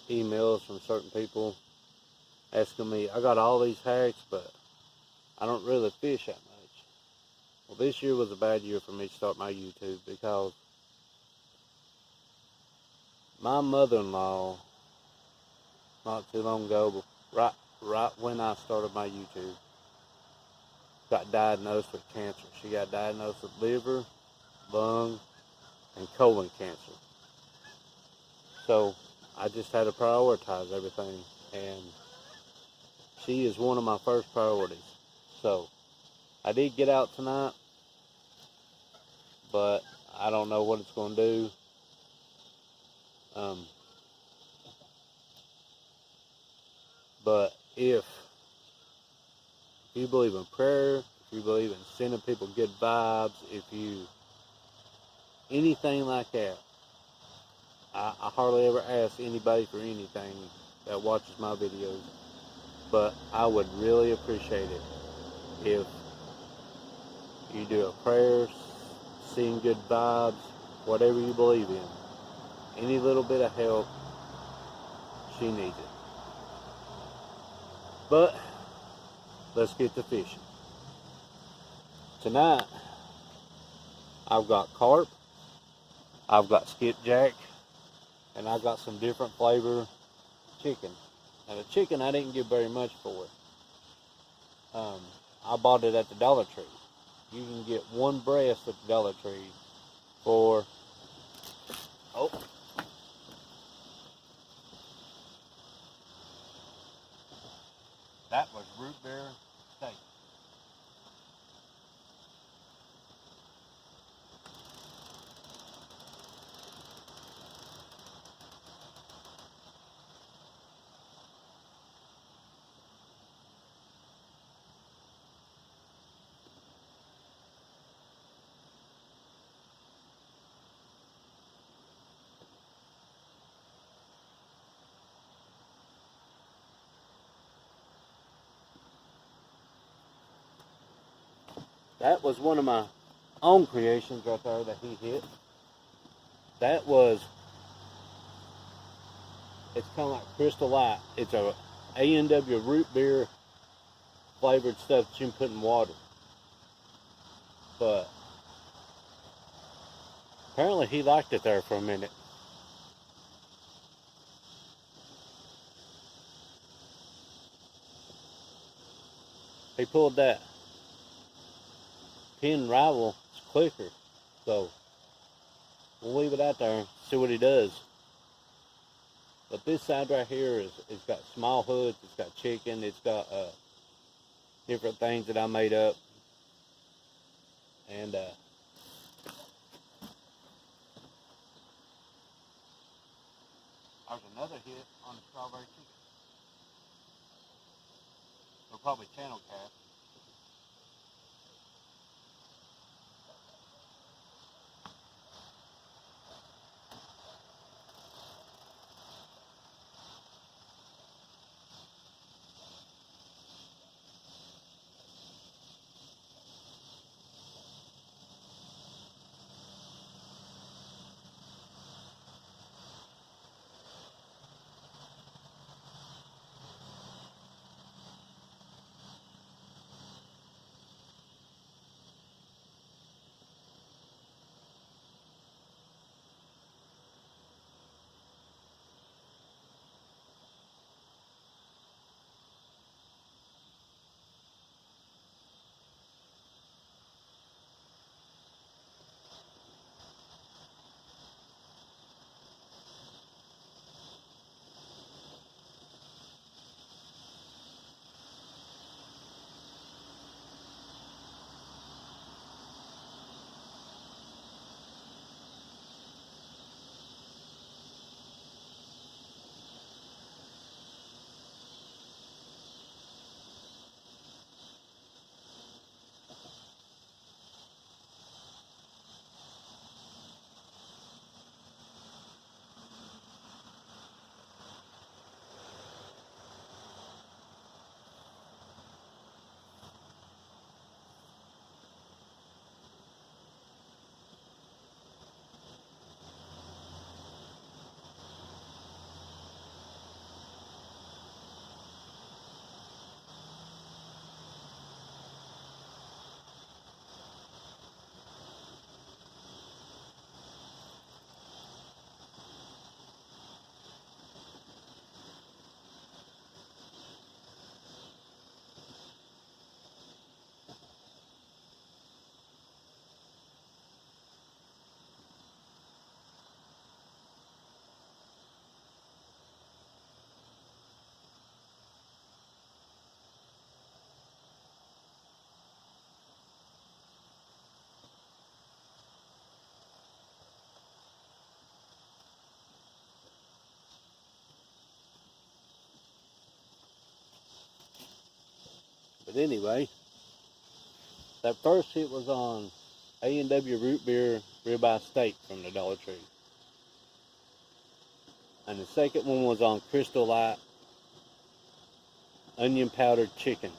emails from certain people asking me, I got all these hacks, but I don't really fish that much. Well, this year was a bad year for me to start my YouTube because my mother-in-law, not too long ago, right when I started my YouTube, got diagnosed with cancer. She got diagnosed with liver, lung, and colon cancer. So I just had to prioritize everything, and she is one of my first priorities. So I did get out tonight, but I don't know what it's going to do. But if you believe in prayer, if you believe in sending people good vibes, if you anything like that, I hardly ever ask anybody for anything that watches my videos, but I would really appreciate it if you do a prayer, seeing good vibes, whatever you believe in. Any little bit of help, she needs it. But let's get to fishing. Tonight, I've got carp, I've got skipjack, and I've got some different flavor chicken. Now the chicken I didn't get very much for. I bought it at the Dollar Tree. You can get one breast at the Dollar Tree for, that was root beer steak. That was one of my own creations right there that he hit. That was, it's kind of like Crystal Light. It's a A&W root beer flavored stuff that you can put in water. But apparently he liked it there for a minute. He pulled that pin rival quicker. So we'll leave it out there and see what he does. But this side right here it's got small hoods, it's got chicken, it's got different things that I made up. And there's another hit on the strawberry chicken. They're probably channel cat. But anyway, that first hit was on A&W root beer ribeye steak from the Dollar Tree. And the second one was on Crystal Light onion powdered chicken.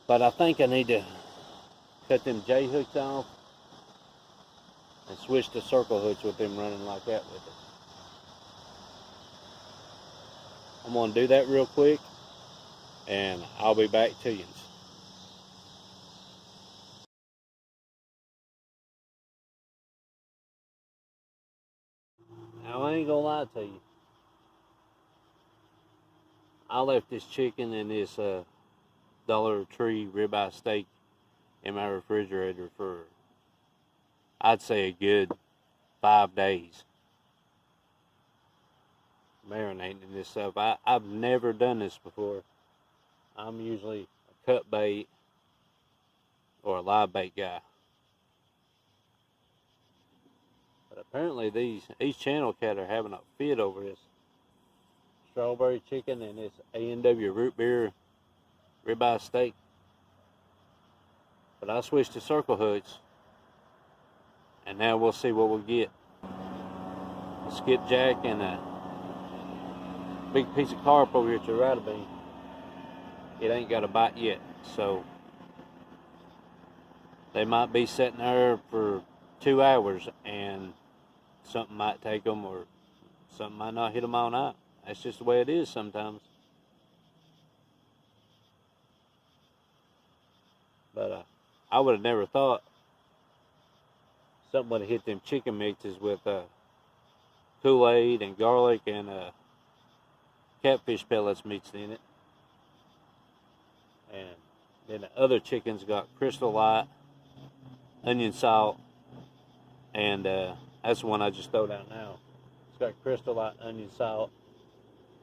But I think I need to cut them J hooks off and switch to circle hooks with them running like that with it. I'm going to do that real quick and I'll be back to you. Now I ain't going to lie to you. I left this chicken and this Dollar Tree ribeye steak in my refrigerator for, I'd say, a good 5 days. Marinating this stuff. I've never done this before. I'm usually a cut bait or a live bait guy. But apparently these channel cat are having a fit over this strawberry chicken and this A&W root beer ribeye steak. But I switched to circle hooks, and now we'll see what we'll get. A skipjack and a big piece of carp over here to the right of me. It ain't got a bite yet, so they might be sitting there for 2 hours and something might take them or something might not hit them all night. That's just the way it is sometimes. But I would have never thought something would have hit them chicken mixes with Kool-Aid and garlic and catfish pellets mixed in it. And then the other chicken's got Crystal Light, onion salt, and that's the one I just throwed out now. It's got Crystal Light, onion salt,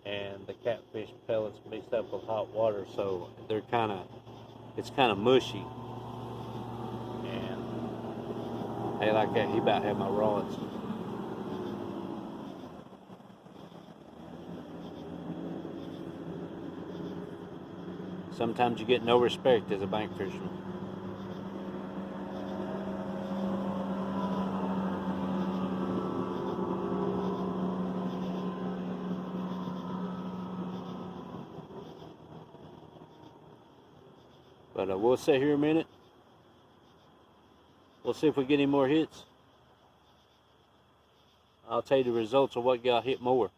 and the catfish pellets mixed up with hot water, so it's kind of mushy. And hey, like that, he about had my rods. Sometimes you get no respect as a bank fisherman. But we'll sit here a minute. We'll see if we get any more hits. I'll tell you the results of what got hit more.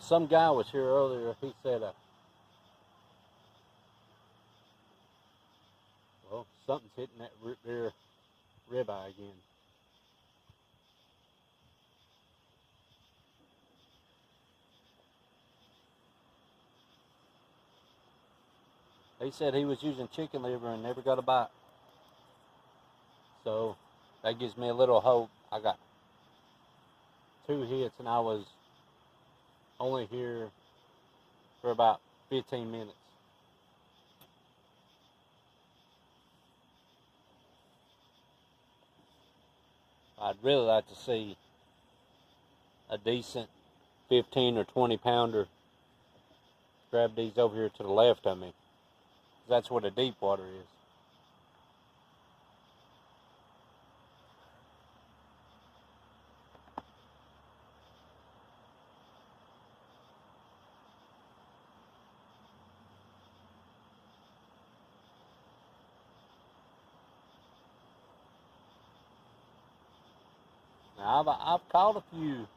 Some guy was here earlier. He said, well, something's hitting that root beer ribeye again. He said he was using chicken liver and never got a bite. So that gives me a little hope. I got 2 hits and I was only here for about 15 minutes. I'd really like to see a decent 15 or 20 pounder Grab these over here to the left of me. That's where the deep water is. Now, I've caught a few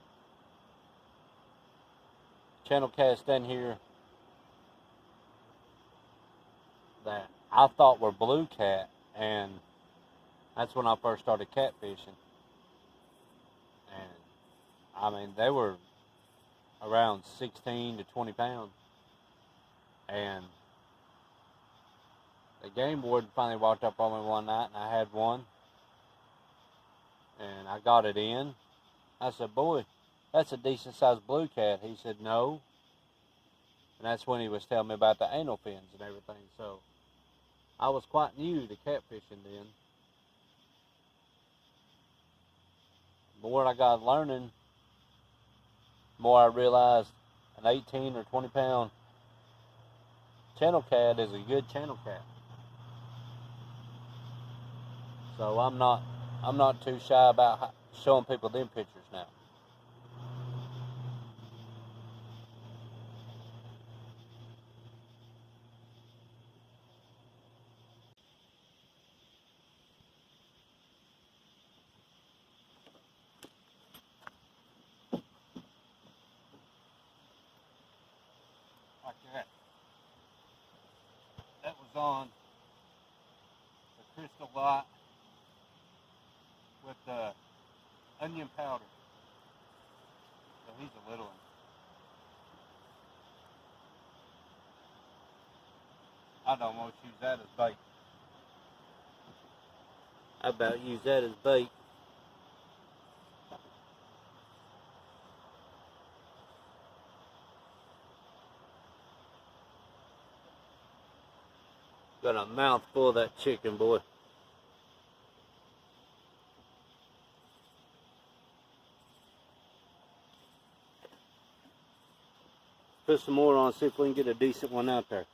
channel casts down here that I thought were blue cat, and that's when I first started catfishing. And I mean, they were around 16 to 20 pounds. And the game warden finally walked up on me one night, and I had one. And I got it in. I said, boy, that's a decent sized blue cat. He said, no. And that's when he was telling me about the anal fins and everything. So I was quite new to catfishing then. The more I got learning, the more I realized an 18 or 20 pound channel cat is a good channel cat. So I'm not too shy about showing people them pictures now. Like that. That was on the crystal light with the onion powder. So he's a little one. I'd almost use that as bait. I about use that as bait. Got a mouthful of that chicken, boy. Put some more on, see if we can get a decent one out there.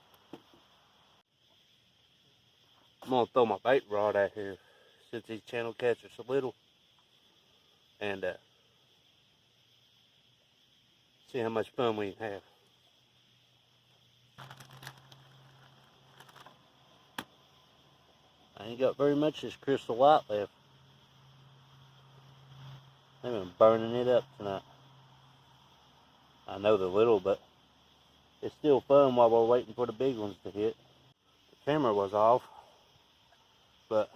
I'm gonna throw my bait rod out here since these channel cats are so little, and see how much fun we can have. I ain't got very much of this crystal light left. They've been burning it up tonight. I know they're little, but it's still fun while we're waiting for the big ones to hit. The camera was off, but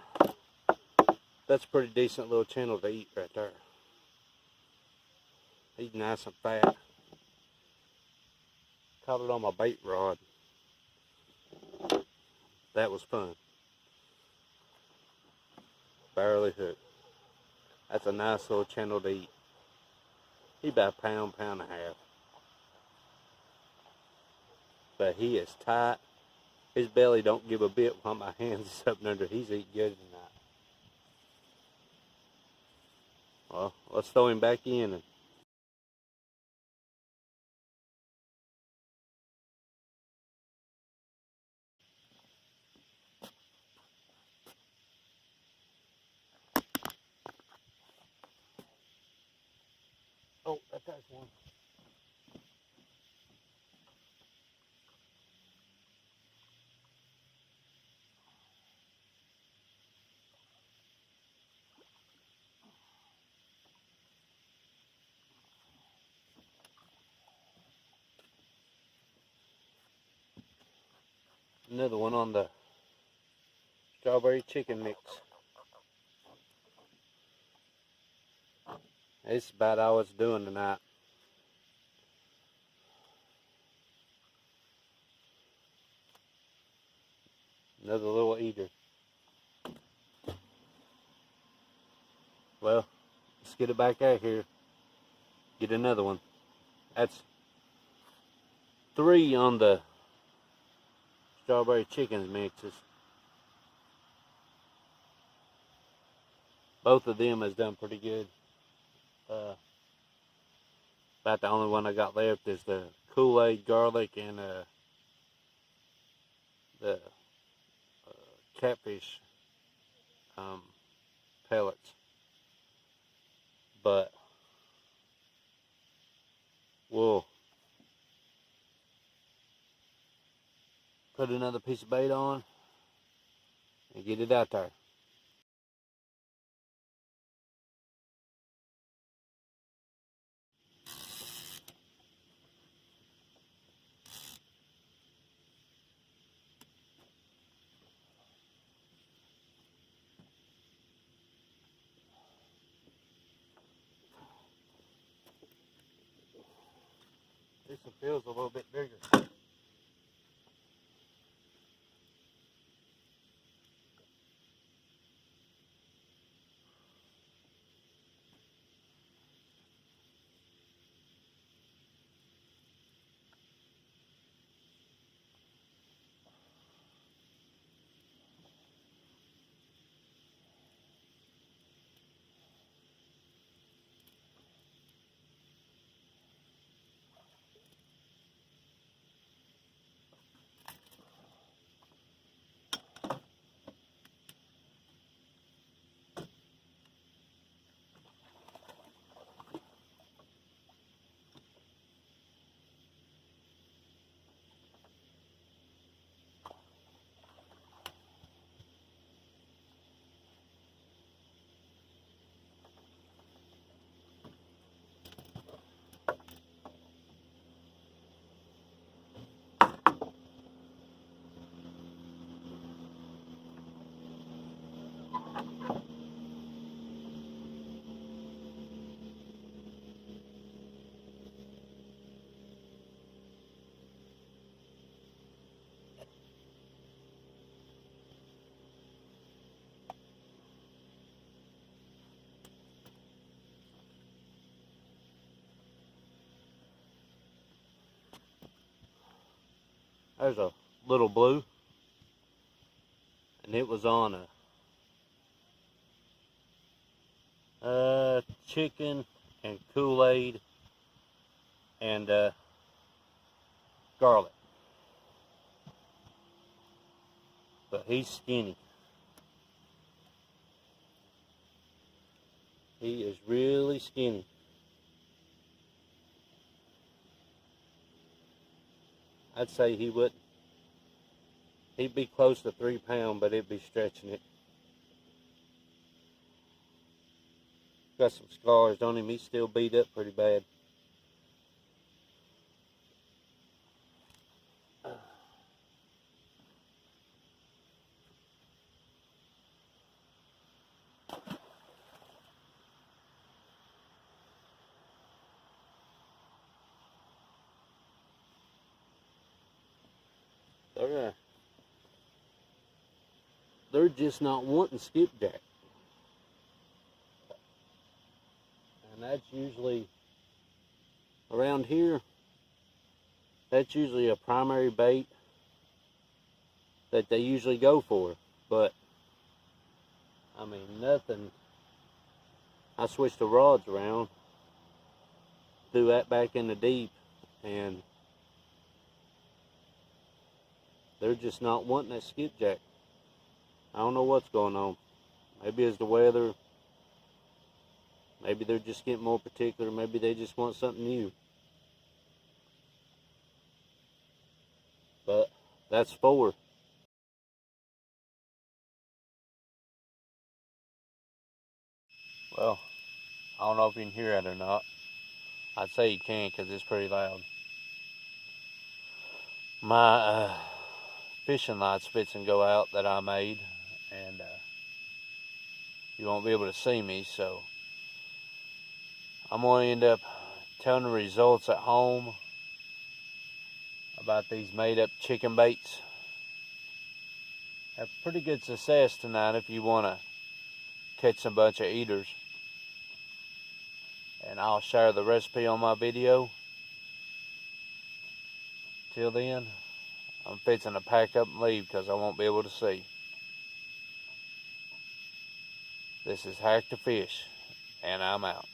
that's a pretty decent little channel to eat right there. He's nice and fat. Caught it on my bait rod. That was fun. Barely hooked. That's a nice little channel to eat. He's about a pound, pound and a half. But he is tight. His belly don't give a bit while my hands is up under. He's eating good tonight. Well, let's throw him back in. And oh, that's one. Another one on the strawberry chicken mix. It's about all it's doing tonight. Another little eater. Well, let's get it back out here. Get another one. That's 3 on the strawberry chicken mixes. Both of them has done pretty good. About the only one I got left is the Kool-Aid, garlic, and the catfish pellets. But we'll put another piece of bait on and get it out there. This one feels a little bit bigger. There's a little blue, and it was on a chicken and Kool-Aid and garlic. But he's skinny. He is really skinny. I'd say he'd be close to 3 pounds, but it'd be stretching it. Got some scars on him. He's still beat up pretty bad. They're just not wanting skipjack. And that's usually, around here, that's usually a primary bait that they usually go for. But, I mean, nothing. I switched the rods around, threw that back in the deep, and they're just not wanting that skipjack. I don't know what's going on. Maybe it's the weather. Maybe they're just getting more particular. Maybe they just want something new. But that's 4. Well, I don't know if you can hear it or not. I'd say you can because it's pretty loud. My fishing light's fixing to go out that I made, and you won't be able to see me, so I'm going to end up telling the results at home about these made-up chicken baits. Have pretty good success tonight if you want to catch a bunch of eaters. And I'll share the recipe on my video. Till then, I'm fixing to pack up and leave because I won't be able to see. This is Hack to Fish, and I'm out.